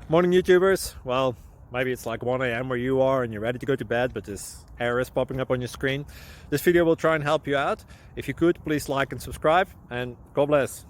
Morning YouTubers. Well, maybe it's like 1 a.m. where you are and you're ready to go to bed, but this error is popping up on your screen. This video will try and help you out. If you could, please like and subscribe, and God bless.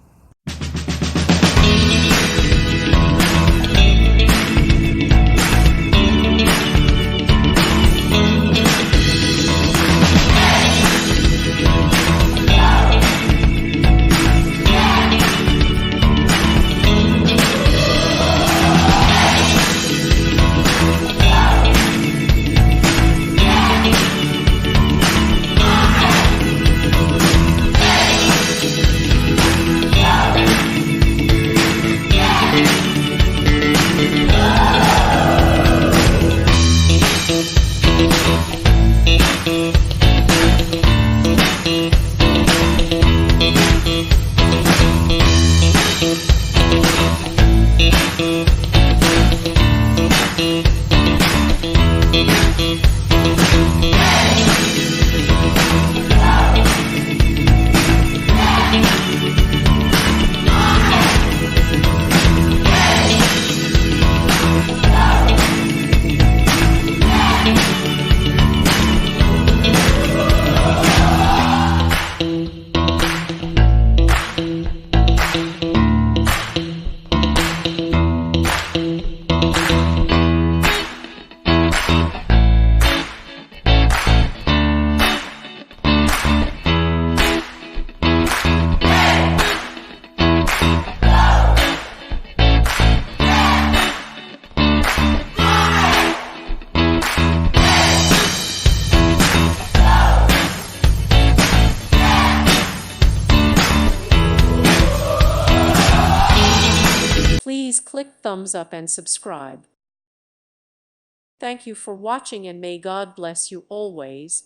Please click thumbs up and subscribe. Thank you for watching, and may God bless you always.